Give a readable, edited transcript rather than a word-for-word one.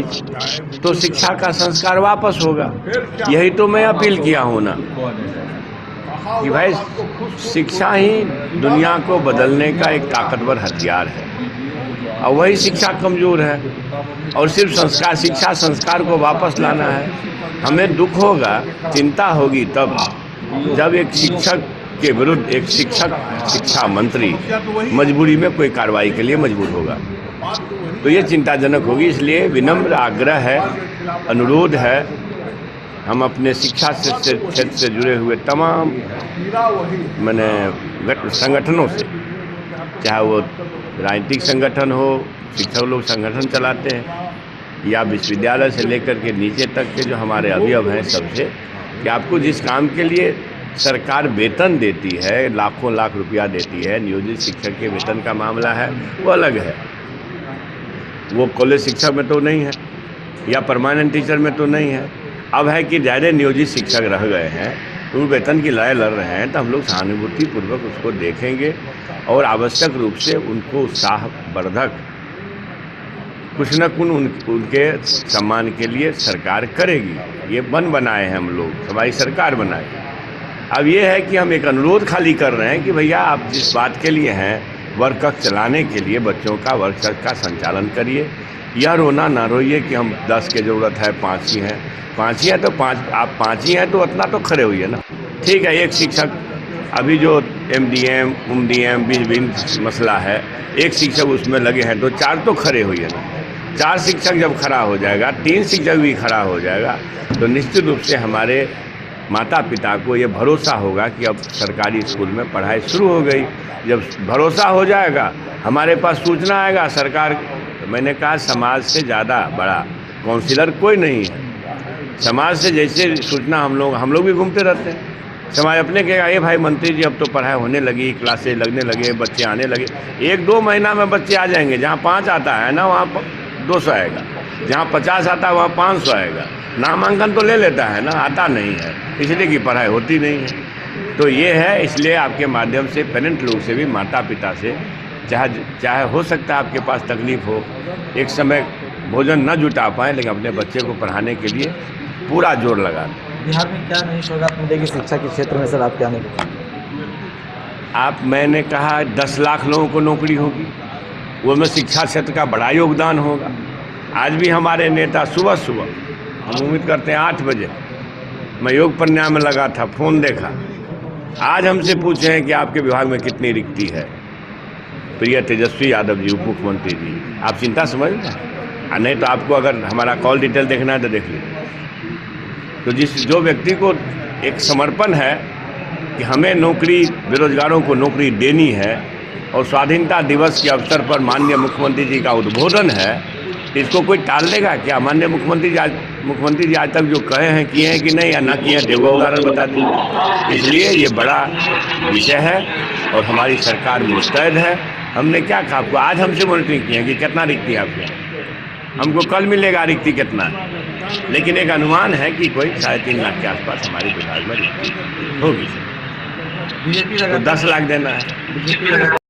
तो शिक्षा का संस्कार वापस होगा। यही तो मैं अपील किया हूँ ना कि भाई शिक्षा ही दुनिया को बदलने का एक ताकतवर हथियार है, और वही शिक्षा कमज़ोर है। और सिर्फ संस्कार, शिक्षा संस्कार को वापस लाना है। हमें दुख होगा, चिंता होगी तब जब एक शिक्षक के विरुद्ध एक शिक्षा मंत्री मजबूरी में कोई कार्रवाई के लिए मजबूर होगा, तो ये चिंताजनक होगी। इसलिए विनम्र आग्रह है, अनुरोध है, हम अपने शिक्षा क्षेत्र से जुड़े हुए तमाम संगठनों से, चाहे वो राजनीतिक संगठन हो, शिक्षक लोग संगठन चलाते हैं, या विश्वविद्यालय से लेकर के नीचे तक के जो हमारे अवयव हैं, सबसे कि आपको जिस काम के लिए सरकार वेतन देती है, लाखों लाख रुपया देती है, नियोजित शिक्षक के वेतन का मामला है वो अलग है, वो कॉलेज शिक्षक में तो नहीं है या परमानेंट टीचर में तो नहीं है। अब है कि ज़्यादा नियोजित शिक्षक रह गए हैं, तो वेतन की लड़ाई लड़ रहे हैं, तो हम लोग सहानुभूतिपूर्वक उसको देखेंगे और आवश्यक रूप से उनको उत्साहवर्धक कुछ न कुछ उनके सम्मान के लिए सरकार करेगी। ये बनाए हैं हम लोग, हमारी सरकार बनाए। अब ये है कि हम एक अनुरोध खाली कर रहे हैं कि भैया आप जिस बात के लिए हैं, वर्ग कक्ष चलाने के लिए बच्चों का वर्ग कक्ष का संचालन करिए। यह रोना ना रोइए कि हम 10 की ज़रूरत है, 5 ही हैं। 5 ही हैं तो 5, आप 5 ही हैं तो उतना तो खड़े होइए ना। ठीक है, एक शिक्षक अभी जो MDM, UMDM भिन्न मसला है, एक शिक्षक उसमें लगे हैं तो 4 तो खड़े होइए ना। 4 शिक्षक जब खड़ा हो जाएगा, 3 शिक्षक भी खड़ा हो जाएगा, तो निश्चित रूप से हमारे माता पिता को ये भरोसा होगा कि अब सरकारी स्कूल में पढ़ाई शुरू हो गई। जब भरोसा हो जाएगा, हमारे पास सूचना आएगा सरकार, तो मैंने कहा समाज से ज़्यादा बड़ा काउंसिलर कोई नहीं है। समाज से जैसे सूचना हम लोग भी घूमते रहते हैं, समाज अपने कहेगा ये भाई मंत्री जी अब तो पढ़ाई होने लगी, क्लासेज लगने लगे, बच्चे आने लगे। 1-2 महीना में बच्चे आ जाएंगे। जहाँ 5 आता है ना वहाँ 200 आएगा, जहाँ 50 आता है वहाँ 500 आएगा। नामांकन तो ले लेता है ना, आता नहीं है, इसलिए कि पढ़ाई होती नहीं है। तो ये है, इसलिए आपके माध्यम से पेरेंट लोग से भी, माता पिता से, चाहे हो सकता है आपके पास तकलीफ़ हो, एक समय भोजन न जुटा पाएँ, लेकिन अपने बच्चे को पढ़ाने के लिए पूरा जोर लगा दें। बिहार में क्या नई सौगात मिलेगी शिक्षा के क्षेत्र में सर, आप क्या नहीं? मैंने कहा 10 लाख लोगों को नौकरी होगी, वो में शिक्षा क्षेत्र का बड़ा योगदान होगा। आज भी हमारे नेता सुबह हम उम्मीद करते हैं 8 बजे, मैं योग प्राणायाम में लगा था, फ़ोन देखा, आज हमसे पूछे हैं कि आपके विभाग में कितनी रिक्ति है। प्रिय तेजस्वी यादव जी, उप मुख्यमंत्री जी, आप चिंता समझ लें, नहीं तो आपको अगर हमारा कॉल डिटेल देखना है तो देख लीजिए। तो जो व्यक्ति को एक समर्पण है कि हमें नौकरी, बेरोजगारों को नौकरी देनी है, और स्वाधीनता दिवस के अवसर पर माननीय मुख्यमंत्री जी का उद्बोधन है, इसको कोई टाल देगा क्या? माननीय मुख्यमंत्री जी आज तक जो कहे हैं, किए हैं कि नहीं, या ना किए हैं, देखो उदाहरण बता दीजिए। इसलिए ये बड़ा विषय है और हमारी सरकार मुस्तैद है। हमने क्या कहा आपको, आज हमसे मॉनिटरिंग की है कि कितना रिक्ति है आपके, हमको कल मिलेगा रिक्ति कितना है, लेकिन एक अनुमान है कि कोई 3.5 लाख के आसपास हमारे विभाग में रिक्ति होगी। तो 10 लाख देना है।